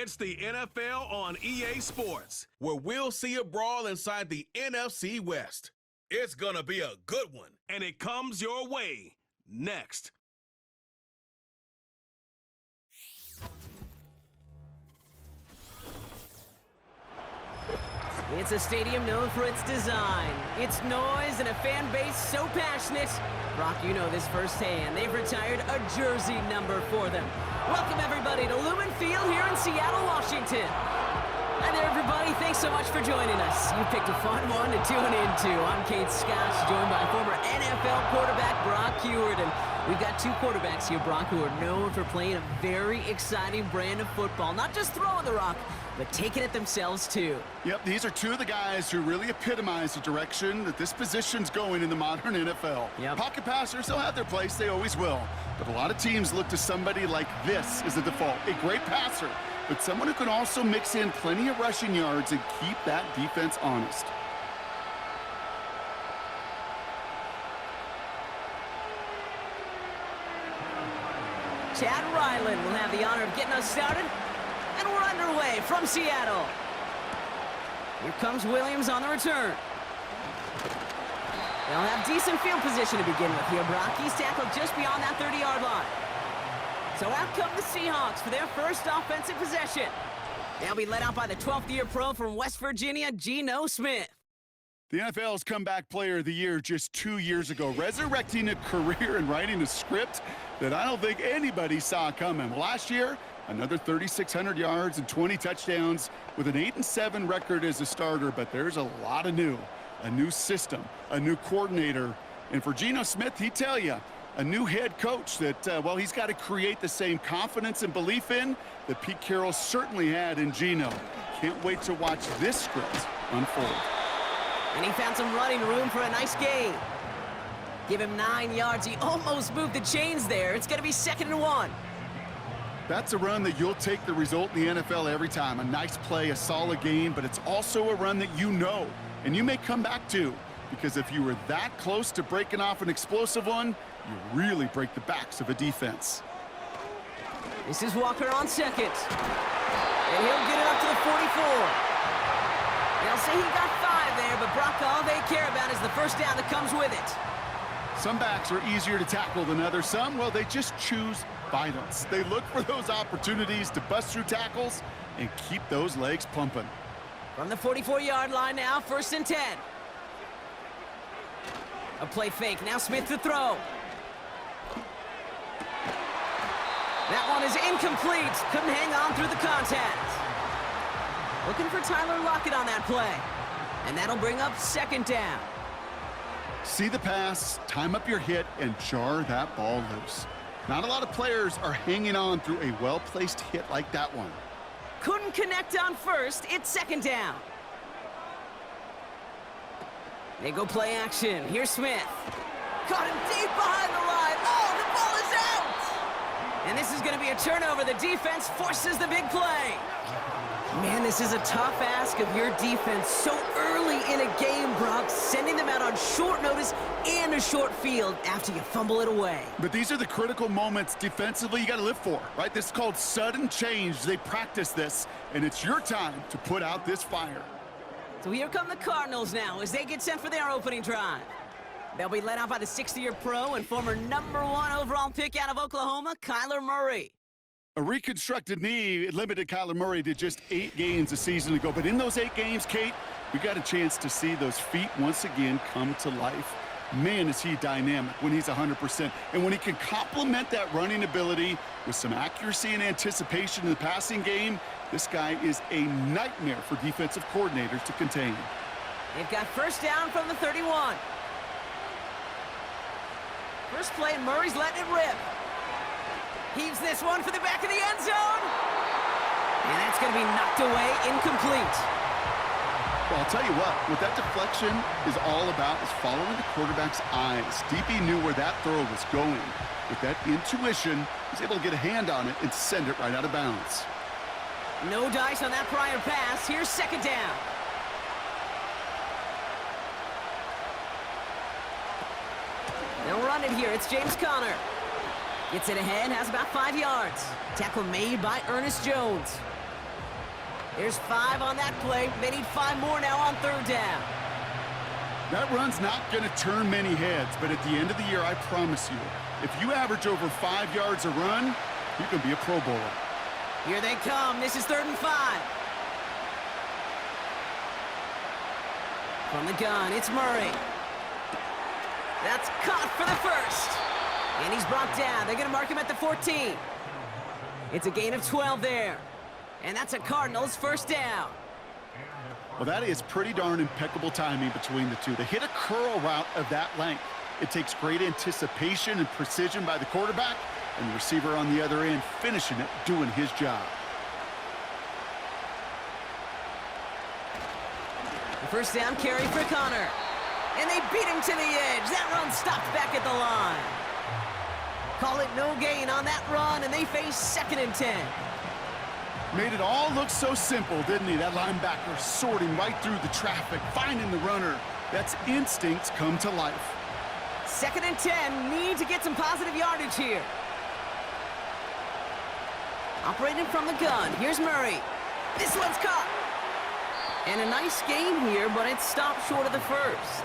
It's the NFL on EA Sports, where we'll see a brawl inside the NFC West. It's gonna be a good one, and it comes your way next. It's a stadium known for its design, its noise, and a fan base so passionate. Brock, you know this firsthand. They've retired a jersey number for them. Welcome, everybody, to Lumen Field here in Seattle, Washington. Hi there, everybody. Thanks so much for joining us. You picked a fun one to tune into. I'm Kate Scott, joined by former NFL quarterback Brock Huard. And we've got two quarterbacks here, Brock, who are known for playing a very exciting brand of football. Not just throwing the rock, but taking it themselves, too. Yep, these are two of the guys who really epitomize the direction that this position's going in the modern NFL. Yep. Pocket passers, they'll have their place. They always will. But a lot of teams look to somebody like this as the default. A great passer, but someone who can also mix in plenty of rushing yards and keep that defense honest. Chad Ryland will have the honor of getting us started. And we're underway from Seattle. Here comes Williams on the return. They'll have decent field position to begin with here, Brock. He's tackled just beyond that 30-yard line. So out come the Seahawks for their first offensive possession. They'll be led out by the 12th-year pro from West Virginia, Geno Smith. The NFL's comeback player of the year just 2 years ago, resurrecting a career and writing a script that I don't think anybody saw coming. Last year, another 3,600 yards and 20 touchdowns with an 8-7 record as a starter, but there's a lot of new. A new system, a new coordinator. And for Geno Smith, he'd tell you, a new head coach that, well, he's got to create the same confidence and belief in that Pete Carroll certainly had in Geno. Can't wait to watch this script unfold. And he found some running room for a nice gain. Give him 9 yards. He almost moved the chains there. It's going to be 2nd and 1. That's a run that you'll take the result in the NFL every time. A nice play, a solid gain, but it's also a run that you know and you may come back to, because if you were that close to breaking off an explosive one, you really break the backs of a defense. This is Walker on second. And he'll get it up to the 44. They'll say he got 5 there, but Brock, all they care about is the first down that comes with it. Some backs are easier to tackle than others. Some, well, they just choose violence. They look for those opportunities to bust through tackles and keep those legs pumping. From the 44-yard line now, 1st and 10. A play fake. Now Smith to throw. That one is incomplete. Couldn't hang on through the contact. Looking for Tyler Lockett on that play. And that'll bring up 2nd down. See the pass, time up your hit, and jar that ball loose. Not a lot of players are hanging on through a well-placed hit like that one. Couldn't connect on first. It's 2nd down. They go play action. Here's Smith. Caught him deep behind the line. Oh, the ball is out! And this is going to be a turnover. The defense forces the big play. Man, this is a tough ask of your defense so early in a game, Brock, sending them out on short notice and a short field after you fumble it away. But these are the critical moments defensively you got to live for, right? This is called sudden change. They practice this, and it's your time to put out this fire. So here come the Cardinals now as they get set for their opening drive. They'll be led out by the 6th-year pro and former #1 overall pick out of Oklahoma, Kyler Murray. A reconstructed knee limited Kyler Murray to just 8 games a season ago. But in those 8 games, Kate, we got a chance to see those feet once again come to life. Man, is he dynamic when he's 100%. And when he can complement that running ability with some accuracy and anticipation in the passing game, this guy is a nightmare for defensive coordinators to contain. They've got 1st down from the 31. First play, Murray's letting it rip. Heaves this one for the back of the end zone. And that's going to be knocked away, incomplete. Well, I'll tell you what that deflection is all about is following the quarterback's eyes. DB knew where that throw was going. With that intuition, he was able to get a hand on it and send it right out of bounds. No dice on that prior pass. Here's 2nd down. They'll run it here. It's James Conner. Gets it ahead, has about 5 yards. Tackle made by Ernest Jones. There's 5 on that play. They need 5 more now on 3rd down. That run's not going to turn many heads, but at the end of the year, I promise you, if you average over 5 yards a run, you can be a Pro Bowler. Here they come. This is 3rd and 5. From the gun, it's Murray. That's caught for the first. And he's brought down. They're going to mark him at the 14. It's a gain of 12 there. And that's a Cardinals 1st down. Well, that is pretty darn impeccable timing between the two. They hit a curl route of that length. It takes great anticipation and precision by the quarterback, and the receiver on the other end finishing it, doing his job. The 1st down carry for Connor. And they beat him to the edge. That run stopped back at the line. Call it no gain on that run, and they face 2nd and 10. Made it all look so simple, didn't he? That linebacker sorting right through the traffic, finding the runner. That's instincts come to life. 2nd and 10, need to get some positive yardage here. Operating from the gun, here's Murray. This one's caught. And a nice gain here, but it stopped short of the 1st.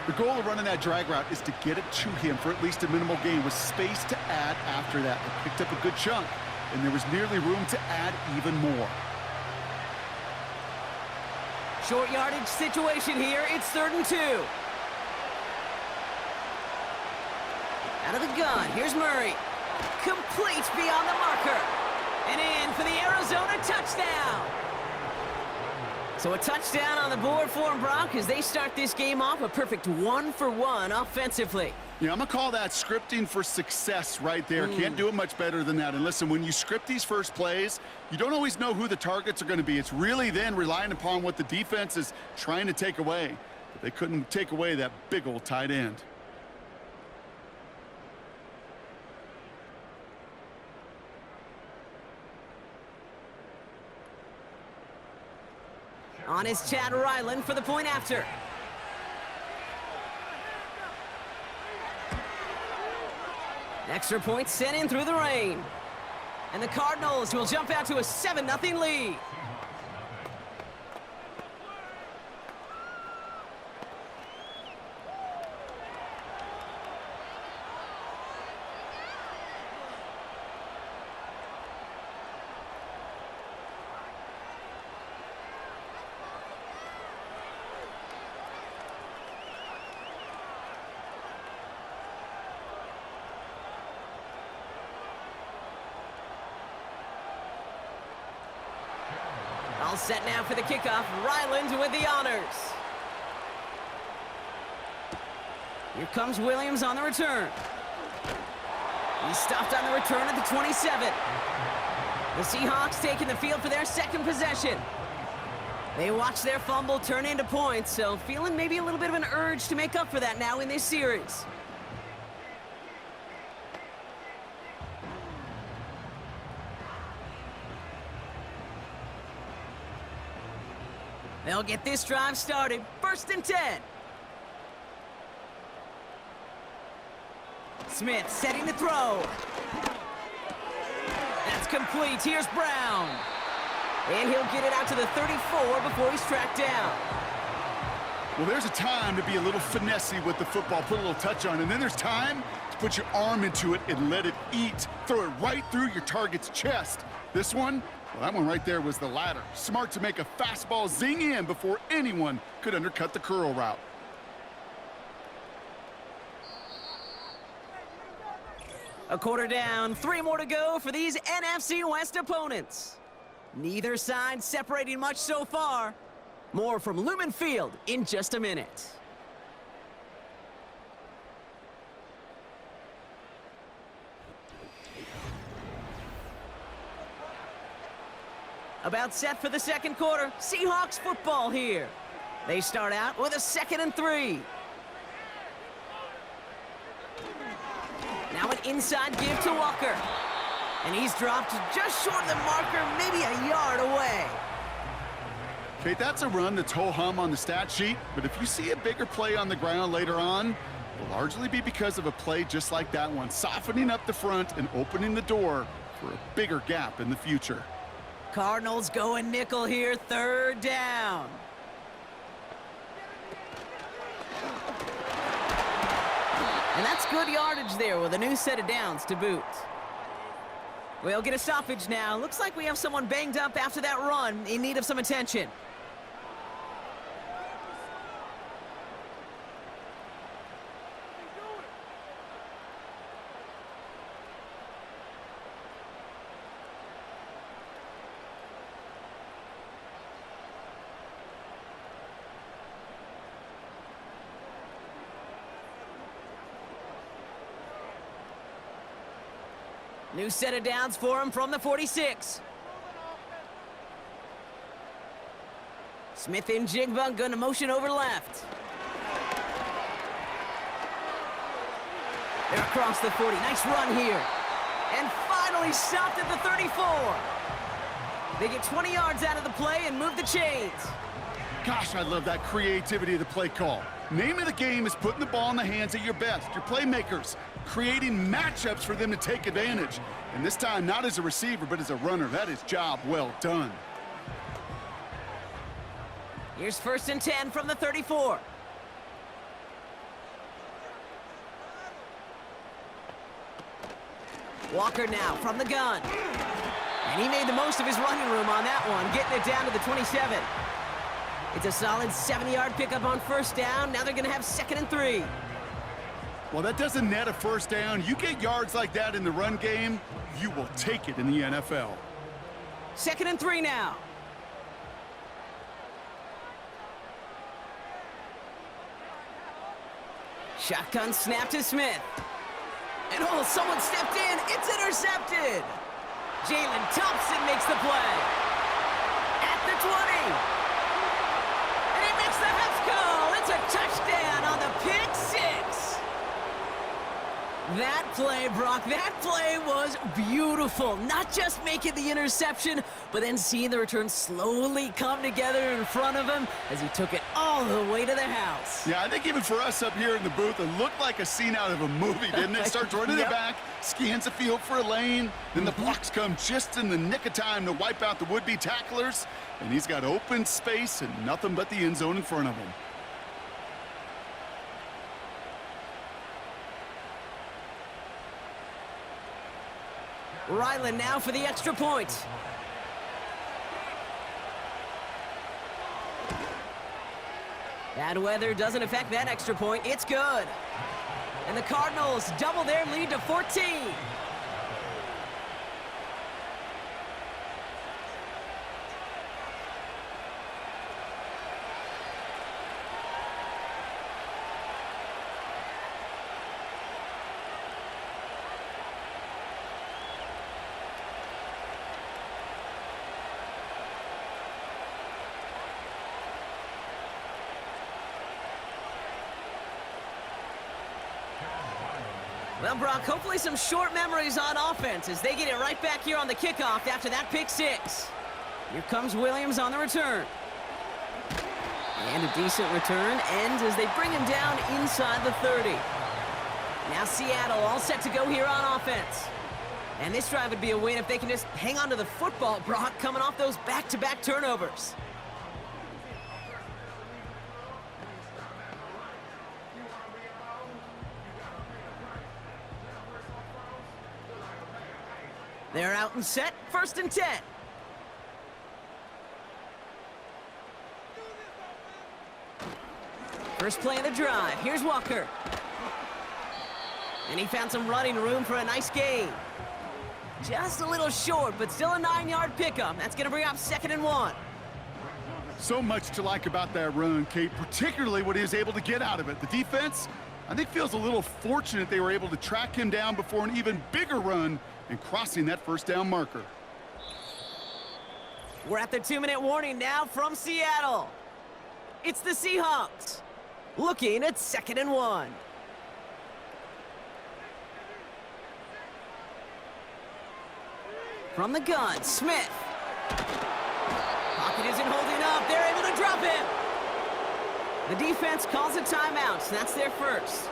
The goal of running that drag route is to get it to him for at least a minimal gain with space to add after that. They picked up a good chunk, and there was nearly room to add even more. Short yardage situation here. It's 3rd and 2. Out of the gun, here's Murray. Complete beyond the marker. And in for the Arizona touchdown. So a touchdown on the board for them, Brock, as they start this game off a perfect 1-for-1 offensively. Yeah, I'm going to call that scripting for success right there. Can't do it much better than that. And listen, when you script these first plays, you don't always know who the targets are going to be. It's really then relying upon what the defense is trying to take away. But they couldn't take away that big old tight end. On is Chad Ryland for the point after. Extra point sent in through the rain. And the Cardinals will jump out to a 7-0 lead. All set now for the kickoff. Ryland with the honors. Here comes Williams on the return. He's stopped on the return at the 27. The Seahawks taking the field for their 2nd possession. They watch their fumble turn into points, so feeling maybe a little bit of an urge to make up for that now in this series. They'll get this drive started. 1st and 10. Smith setting the throw. That's complete. Here's Brown. And he'll get it out to the 34 before he's tracked down. Well, there's a time to be a little finessey with the football, put a little touch on, and then there's time to put your arm into it and let it eat. Throw it right through your target's chest. This one, well, that one right there was the latter. Smart to make a fastball zing in before anyone could undercut the curl route. A quarter down, 3 more to go for these NFC West opponents. Neither side separating much so far. More from Lumen Field in just a minute. About set for the 2nd quarter. Seahawks football here. They start out with a 2nd and 3. Now an inside give to Walker. And he's dropped just short of the marker, maybe a yard away. Okay, that's a run that's ho-hum on the stat sheet, but if you see a bigger play on the ground later on, it will largely be because of a play just like that one, softening up the front and opening the door for a bigger gap in the future. Cardinals going nickel here, third down. And that's good yardage there with a new set of downs to boot. We'll get a stoppage now. Looks like we have someone banged up after that run in need of some attention. New set of downs for him from the 46. Smith and Jigba going to motion over left. They're across the 40. Nice run here. And finally stopped at the 34. They get 20 yards out of the play and move the chains. Gosh, I love that creativity of the play call. Name of the game is putting the ball in the hands of your best, your playmakers, creating matchups for them to take advantage. And this time, not as a receiver, but as a runner. That is job well done. Here's 1st and 10 from the 34. Walker now from the gun. And he made the most of his running room on that one, getting it down to the 27. It's a solid 7-yard pickup on 1st down. Now they're going to have 2nd and 3. Well, that doesn't net a 1st down. You get yards like that in the run game, you will take it in the NFL. 2nd and 3 now. Shotgun snap to Smith. And oh, someone stepped in. It's intercepted. Jalen Thompson makes the play. At the 20. The Hef goal. It's a touchdown on the pick 6. That play, Brock, that play was beautiful. Not just making the interception, but then seeing the return slowly come together in front of him as he took it all the way to the house. Yeah, I think even for us up here in the booth, it looked like a scene out of a movie, didn't it? Starts running it back, scans the field for a lane, then the blocks come just in the nick of time to wipe out the would-be tacklers, and he's got open space and nothing but the end zone in front of him. Ryland now for the extra point. Bad weather doesn't affect that extra point. It's good. And the Cardinals double their lead to 14. Well, Brock, hopefully some short memories on offense as they get it right back here on the kickoff after that pick 6. Here comes Williams on the return. And a decent return ends as they bring him down inside the 30. Now Seattle all set to go here on offense. And this drive would be a win if they can just hang on to the football, Brock, coming off those back-to-back turnovers. They're out and set, 1st and 10. First play of the drive, here's Walker. And he found some running room for a nice gain. Just a little short, but still a 9-yard pickup. That's gonna bring up 2nd and 1. So much to like about that run, Kate, particularly what he was able to get out of it. The defense, I think, feels a little fortunate they were able to track him down before an even bigger run and crossing that 1st down marker. We're at the 2-minute warning now from Seattle. It's the Seahawks, looking at 2nd and 1. From the gun, Smith. Pocket isn't holding up. They're able to drop him. The defense calls a timeout, so that's their first.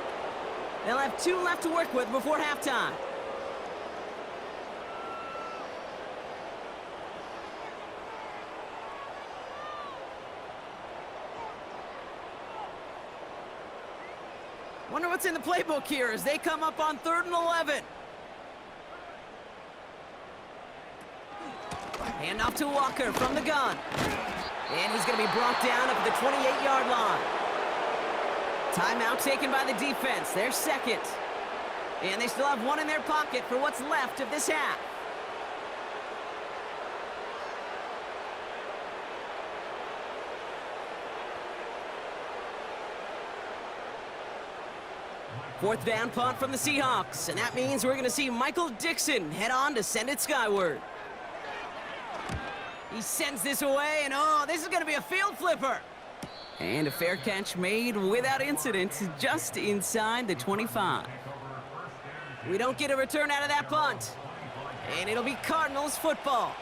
They'll have 2 left to work with before halftime. Wonder what's in the playbook here as they come up on 3rd and 11. Hand off to Walker from the gun. And he's going to be brought down up at the 28-yard line. Timeout taken by the defense, their second. And they still have one in their pocket for what's left of this half. Fourth down punt from the Seahawks, and that means we're going to see Michael Dixon head on to send it skyward. He sends this away, and oh, this is going to be a field flipper. And a fair catch made without incident, just inside the 25. We don't get a return out of that punt, and it'll be Cardinals football.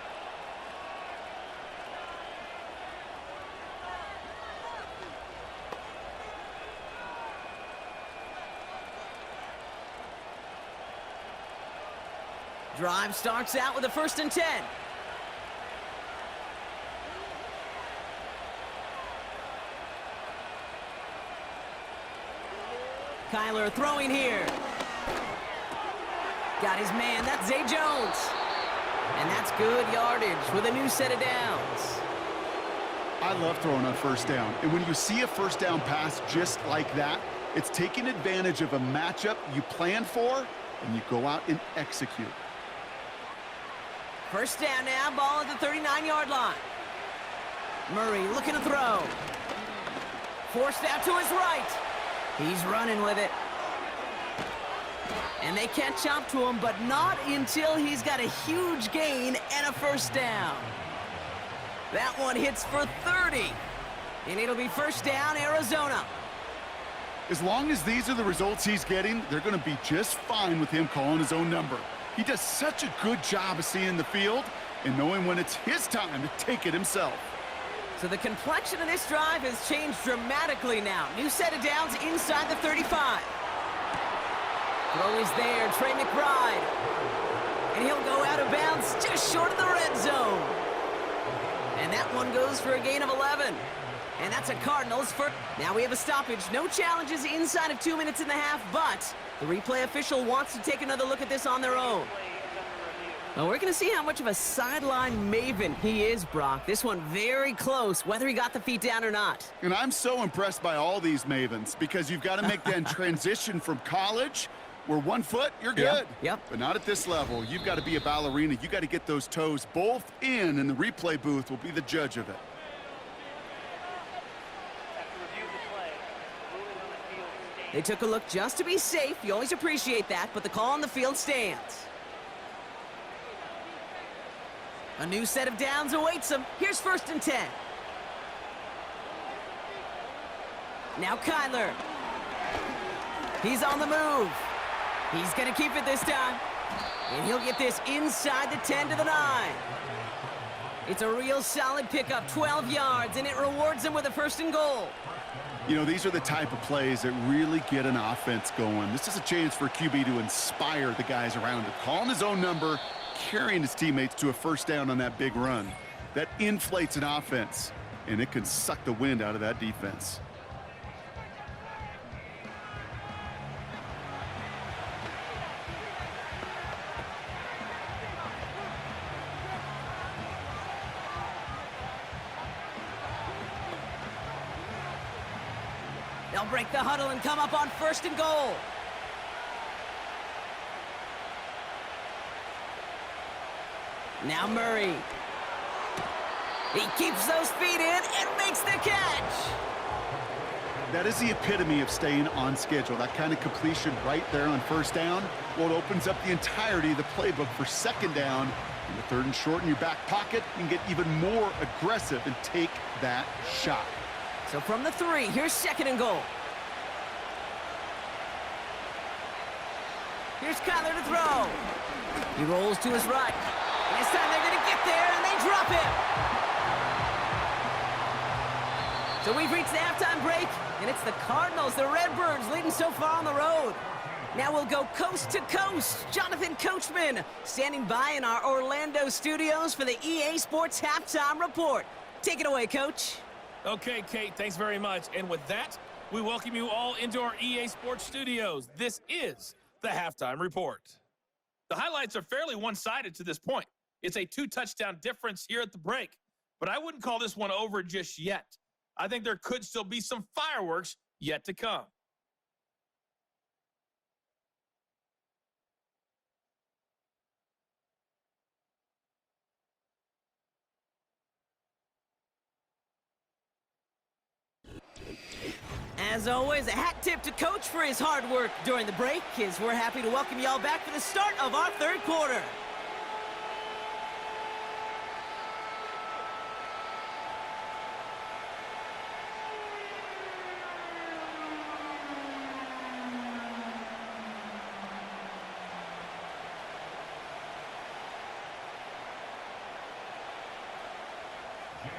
Drive starts out with a 1st and 10. Kyler throwing here. Got his man, that's Zay Jones. And that's good yardage with a new set of downs. I love throwing on 1st down. And when you see a 1st down pass just like that, it's taking advantage of a matchup you plan for, and you go out and execute. 1st down now, ball at the 39-yard line. Murray looking to throw. Forced out to his right. He's running with it. And they catch up to him, but not until he's got a huge gain and a 1st down. That one hits for 30. And it'll be 1st down, Arizona. As long as these are the results he's getting, they're going to be just fine with him calling his own number. He does such a good job of seeing the field and knowing when it's his time to take it himself. So the complexion of this drive has changed dramatically now. New set of downs inside the 35. Throw is there, Trey McBride. And he'll go out of bounds just short of the red zone. And that one goes for a gain of 11. And that's a Cardinals for... Now we have a stoppage. No challenges inside of 2 minutes and a half, but the replay official wants to take another look at this on their own. Well, we're going to see how much of a sideline maven he is, Brock. This one very close, whether he got the feet down or not. And I'm so impressed by all these mavens because you've got to make that transition from college where 1 foot, you're good. Yep. But not at this level. You've got to be a ballerina. You got to get those toes both in, and the replay booth will be the judge of it. They took a look just to be safe. You always appreciate that, but the call on the field stands. A new set of downs awaits them. Here's 1st and 10. Now Kyler. He's on the move. He's going to keep it this time. And he'll get this inside the 10 to the 9. It's a real solid pickup, 12 yards, and it rewards them with a 1st and goal. You know, these are the type of plays that really get an offense going. This is a chance for QB to inspire the guys around him. Calling his own number, carrying his teammates to a 1st down on that big run. That inflates an offense, and it can suck the wind out of that defense. They'll break the huddle and come up on 1st and goal. Now Murray. He keeps those feet in and makes the catch. That is the epitome of staying on schedule. That kind of completion right there on 1st down. Well, it opens up the entirety of the playbook for 2nd down. In the 3rd and short in your back pocket, you can get even more aggressive and take that shot. So from the 3, here's 2nd and goal. Here's Kyler to throw. He rolls to his right. And this time they're going to get there, and they drop him. So we've reached the halftime break, and it's the Cardinals, the Redbirds, leading so far on the road. Now we'll go coast to coast. Jonathan Coachman standing by in our Orlando studios for the EA Sports Halftime Report. Take it away, Coach. Okay, Kate, thanks very much. And with that, We welcome you all into our EA Sports studios. This is the Halftime Report. The highlights are fairly one-sided to this point. It's a 2-touchdown difference here at the break, but I wouldn't call this one over just yet. I think there could still be some fireworks yet to come. As always, a hat tip to Coach for his hard work during the break, as we're happy to welcome y'all back for the start of our third quarter.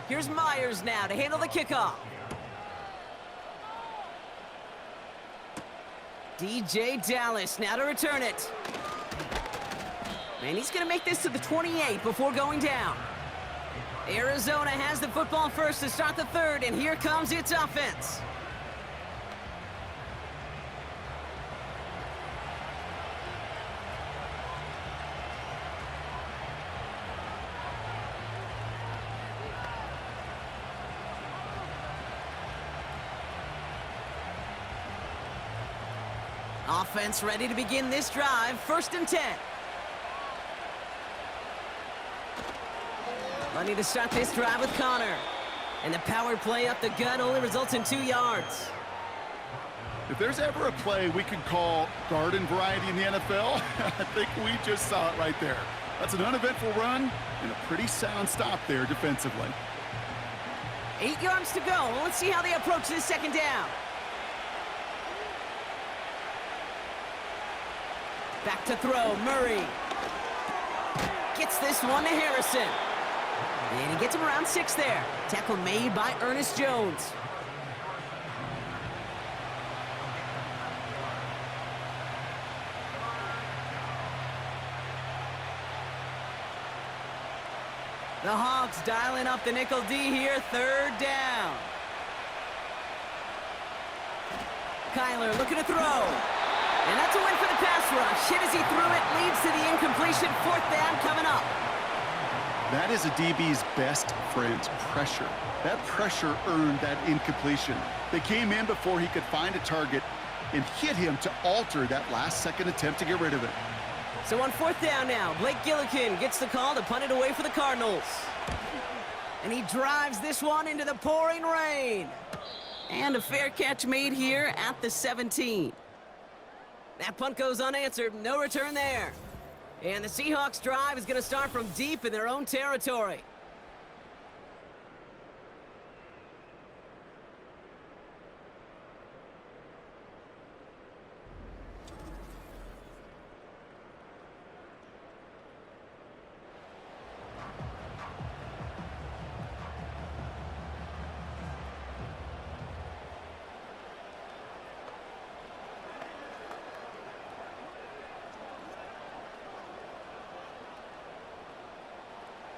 Here's Myers now to handle the kickoff. DJ Dallas now to return it. And he's going to make this to the 28 before going down. Arizona has the football first to start the third, and here comes its offense. Offense ready to begin this drive. 1st and 10. Money to start this drive with Connor. And the power play up the gut only results in 2 yards. If there's ever a play we could call garden variety in the NFL, I think we just saw it right there. That's an uneventful run and a pretty sound stop there defensively. 8 yards to go. Let's see how they approach this 2nd down. Back to throw, Murray. Gets this one to Harrison. And he gets him around 6 there. Tackle made by Ernest Jones. The Hawks dialing up the nickel D here, 3rd down. Kyler looking to throw. And that's a win for the pass rush. Hit as he threw it, leads to the incompletion. 4th down coming up. That is a DB's best friend, pressure. That pressure earned that incompletion. They came in before he could find a target and hit him to alter that last-second attempt to get rid of it. So on 4th down now, Blake Gillikin gets the call to punt it away for the Cardinals. And he drives this one into the pouring rain. And a fair catch made here at the 17. That punt goes unanswered. No return there. And the Seahawks drive is going to start from deep in their own territory.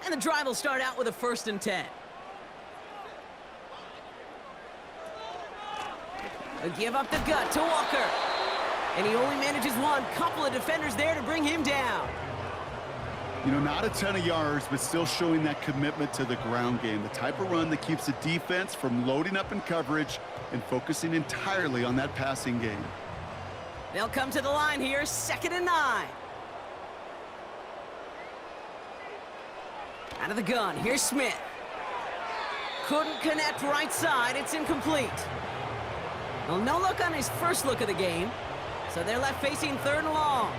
And the drive will start out with a 1st and 10. A give up the gut to Walker. And he only manages one. Couple of defenders there to bring him down. You know, not a ton of yards, but still showing that commitment to the ground game. The type of run that keeps the defense from loading up in coverage and focusing entirely on that passing game. They'll come to the line here, 2nd and 9. Out of the gun, here's Smith. Couldn't connect right side, it's incomplete. Well, no look on his first look of the game, so they're left facing 3rd and long.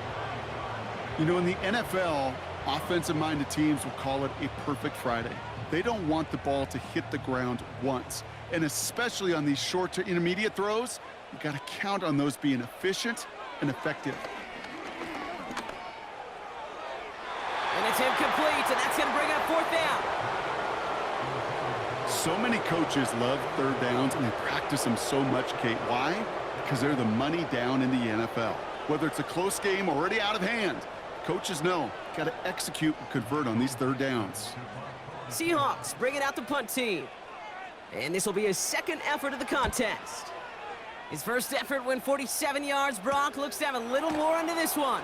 You know, in the NFL, offensive-minded teams will call it a perfect Friday. They don't want the ball to hit the ground once, and especially on these short to intermediate throws, you got to count on those being efficient and effective. And it's incomplete, and that's going to bring up 4th down. So many coaches love 3rd downs, and they practice them so much, Kate. Why? Because they're the money down in the NFL. Whether it's a close game already out of hand, coaches know, got to execute and convert on these 3rd downs. Seahawks bringing out the punt team. And this will be his 2nd effort of the contest. His first effort went 47 yards. Brock looks to have a little more into this one.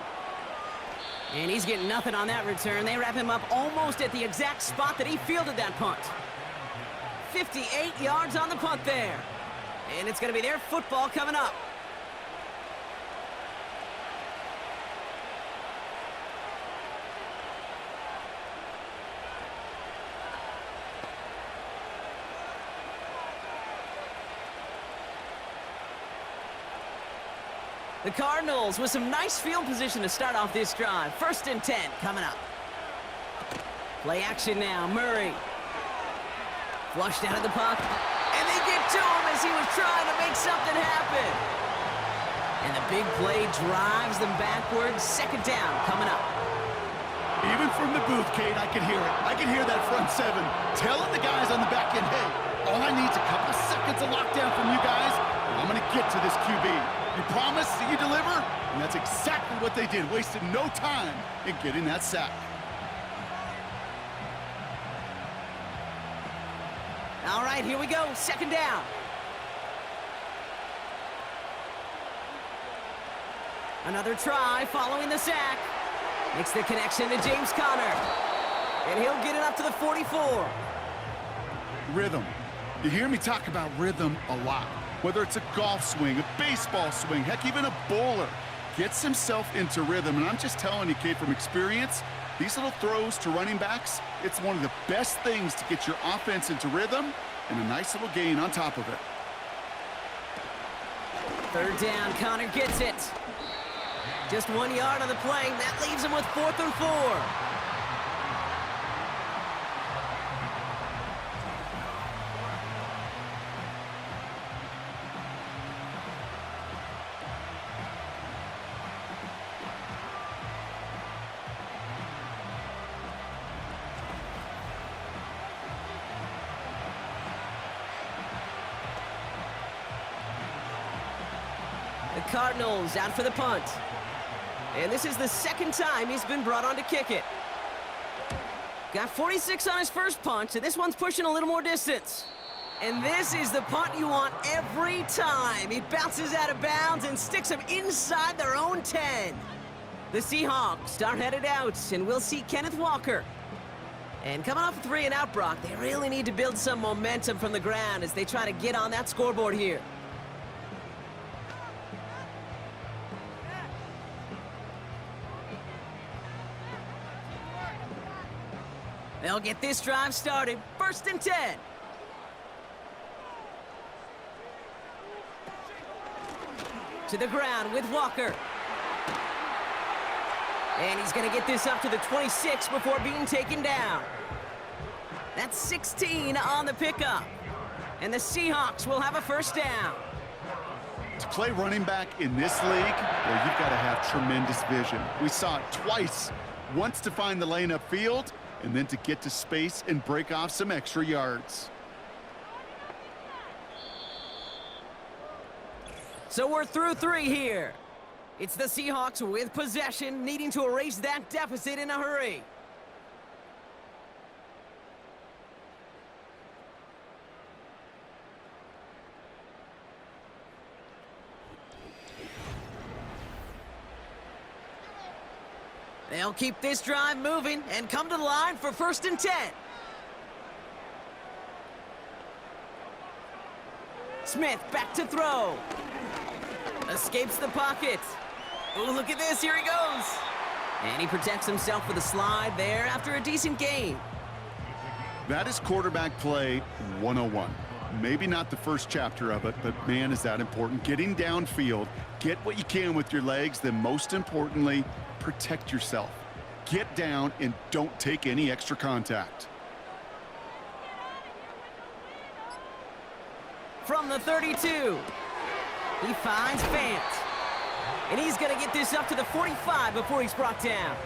And he's getting nothing on that return. They wrap him up almost at the exact spot that he fielded that punt. 58 yards on the punt there. And it's going to be their football coming up. The Cardinals with some nice field position to start off this drive. 1st and 10 coming up. Play action now. Murray. Flushed out of the pocket. And they get to him as he was trying to make something happen. And the big play drives them backwards. 2nd down coming up. Even from the booth, Kate, I can hear it. I can hear that front seven telling the guys on the back end, hey, all I need is a couple seconds of lockdown from you guys, and I'm going to get to this QB. You promise that you deliver? And that's exactly what they did. Wasted no time in getting that sack. All right, here we go. 2nd down. Another try following the sack. Makes the connection to James Conner. And he'll get it up to the 44. Rhythm. You hear me talk about rhythm a lot. Whether it's a golf swing, a baseball swing, heck, even a bowler, gets himself into rhythm. And I'm just telling you, Kate, from experience, these little throws to running backs, it's one of the best things to get your offense into rhythm and a nice little gain on top of it. 3rd down, Conner gets it. Just 1 yard on the play. That leaves him with 4th and 4. The Cardinals out for the punt. And this is the 2nd time he's been brought on to kick it. Got 46 on his first punt, and this one's pushing a little more distance. And this is the punt you want every time. He bounces out of bounds and sticks him inside their own 10. The Seahawks are headed out, and we'll see Kenneth Walker. And coming off a 3-and-out, Brock, they really need to build some momentum from the ground as they try to get on that scoreboard here. They'll get this drive started. 1st and 10. To the ground with Walker. And he's going to get this up to the 26 before being taken down. That's 16 on the pickup. And the Seahawks will have a 1st down. To play running back in this league, well, you've got to have tremendous vision. We saw it twice. Once to find the lane upfield, and then to get to space and break off some extra yards. So we're through 3 here. It's the Seahawks with possession, needing to erase that deficit in a hurry. They'll keep this drive moving and come to the line for 1st and 10. Smith back to throw. Escapes the pocket. Oh, look at this. Here he goes. And he protects himself with a slide there after a decent gain. That is quarterback play 101. Maybe not the first chapter of it, but man, is that important. Getting downfield, get what you can with your legs, then most importantly, protect yourself. Get down and don't take any extra contact. From the 32, he finds Fant. And he's going to get this up to the 45 before he's brought down.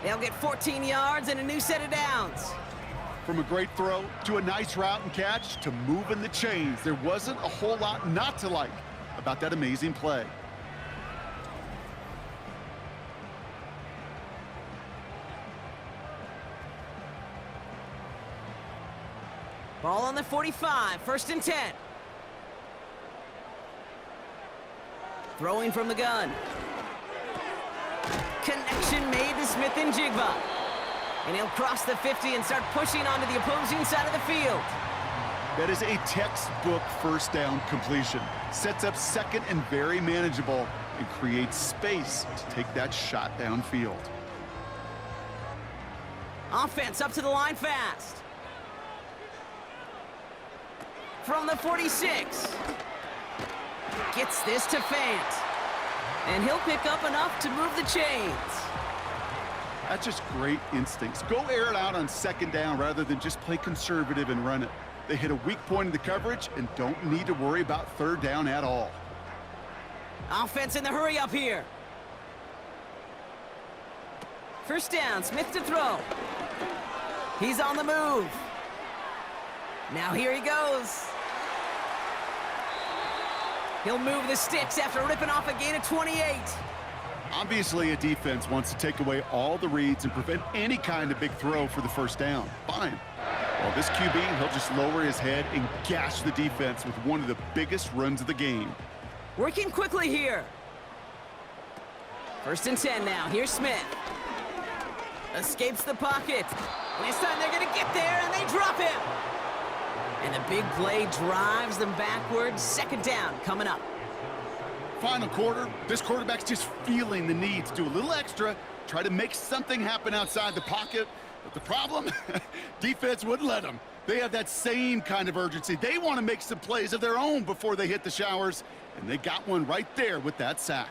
They'll get 14 yards and a new set of downs. From a great throw to a nice route and catch to moving the chains, there wasn't a whole lot not to like about that amazing play. Ball on the 45, 1st and 10. Throwing from the gun. Connection made to Smith and Jigba. And he'll cross the 50 and start pushing onto the opposing side of the field. That is a textbook first down completion. Sets up second and very manageable and creates space to take that shot downfield. Offense up to the line fast. From the 46. Gets this to Fant. And he'll pick up enough to move the chains. That's just great instincts. Go air it out on second down rather than just play conservative and run it. They hit a weak point in the coverage and don't need to worry about third down at all. Offense in the hurry up here. First down, Smith to throw. He's on the move. Now here he goes. He'll move the sticks after ripping off a gain of 28. Obviously, a defense wants to take away all the reads and prevent any kind of big throw for the first down. Fine. Well, this QB, he'll just lower his head and gash the defense with one of the biggest runs of the game. Working quickly here. First and 10 now. Here's Smith. Escapes the pocket. And this time they're going to get there, and they drop him. And the big play drives them backwards. Second down coming up. Final quarter, this quarterback's just feeling the need to do a little extra, try to make something happen outside the pocket. But the problem, defense wouldn't let them. They have that same kind of urgency. They want to make some plays of their own before they hit the showers, and they got one right there with that sack.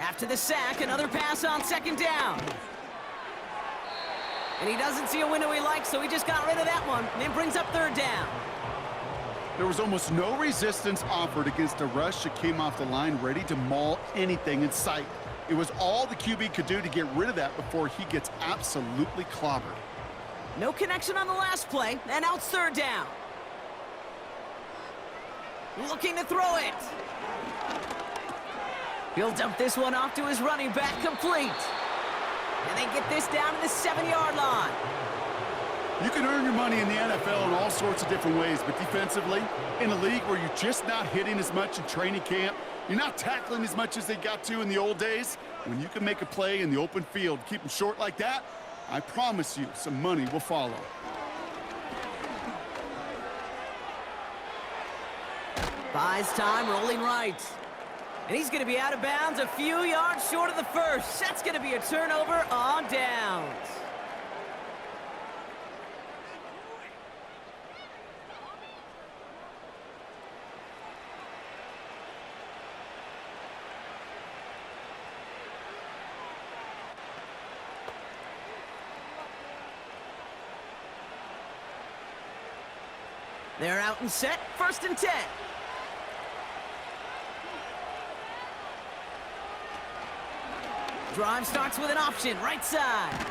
After the sack, another pass on second down. And he doesn't see a window he likes, so he just got rid of that one, and then brings up third down. There was almost no resistance offered against a rush that came off the line ready to maul anything in sight. It was all the QB could do to get rid of that before he gets absolutely clobbered. No connection on the last play, and out third down. Looking to throw it. He'll dump this one off to his running back, complete. And they get this down to the 7-yard line. You can earn your money in the NFL in all sorts of different ways, but defensively, in a league where you're just not hitting as much in training camp, you're not tackling as much as they got to in the old days, when you can make a play in the open field, keep them short like that, I promise you some money will follow. Buys time, rolling right. And he's going to be out of bounds a few yards short of the first. That's going to be a turnover on downs. They're out and set, first and 10. Drive starts with an option, right side.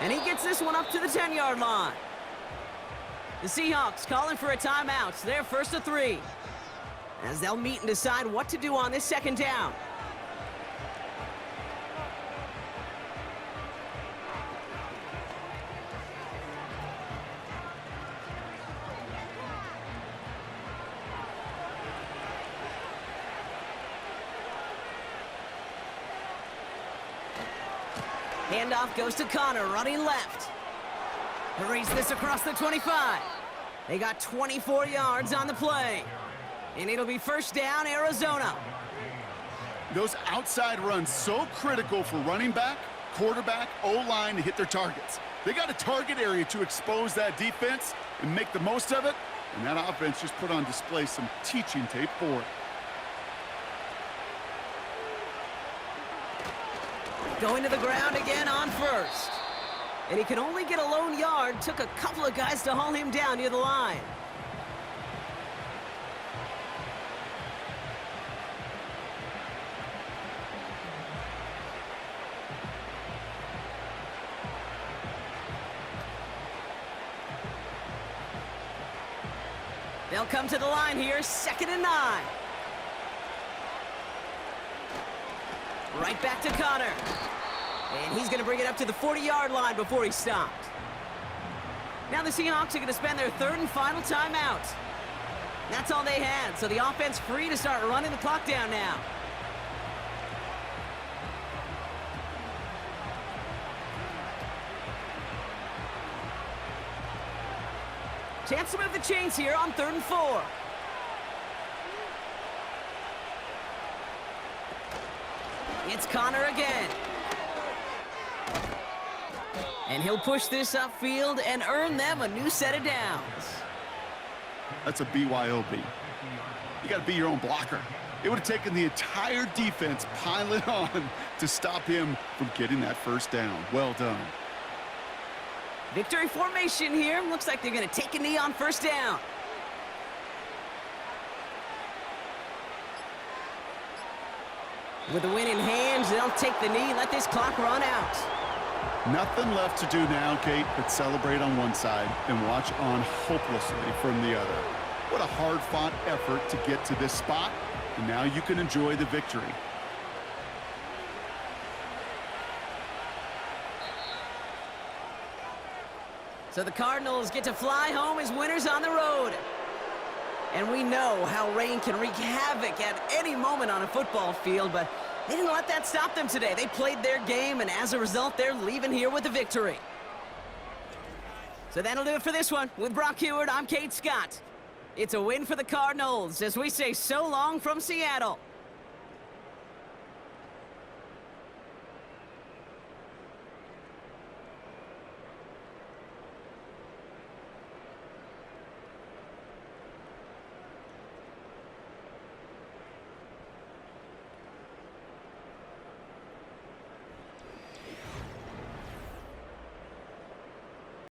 And he gets this one up to the 10-yard line. The Seahawks calling for a timeout. They're first to 3. As they'll meet and decide what to do on this second down. Handoff goes to Connor, running left. Hurries this across the 25. They got 24 yards on the play. And it'll be first down, Arizona. Those outside runs so critical for running back, quarterback, O-line to hit their targets. They got a target area to expose that defense and make the most of it. And that offense just put on display some teaching tape for it. Going to the ground again on first. And he can only get a lone yard. Took a couple of guys to haul him down near the line. They'll come to the line here, 2nd and 9. Right back to Connor. And he's going to bring it up to the 40-yard line before he stopped. Now the Seahawks are going to spend their 3rd and final timeout. That's all they had, so the offense free to start running the clock down now. Chance to move the chains here on 3rd and 4. It's Connor again. And he'll push this upfield and earn them a new set of downs. That's a BYOB. You got to be your own blocker. It would have taken the entire defense piling on to stop him from getting that first down. Well done. Victory formation here. Looks like they're going to take a knee on 1st down. With the win in hand, they'll take the knee and let this clock run out. Nothing left to do now, Kate, but celebrate on one side and watch on hopelessly from the other. What a hard-fought effort to get to this spot, and now you can enjoy the victory. So the Cardinals get to fly home as winners on the road. And we know how rain can wreak havoc at any moment on a football field, but they didn't let that stop them today. They played their game, and as a result, they're leaving here with a victory. So that'll do it for this one. With Brock Heward, I'm Kate Scott. It's a win for the Cardinals as we say so long from Seattle.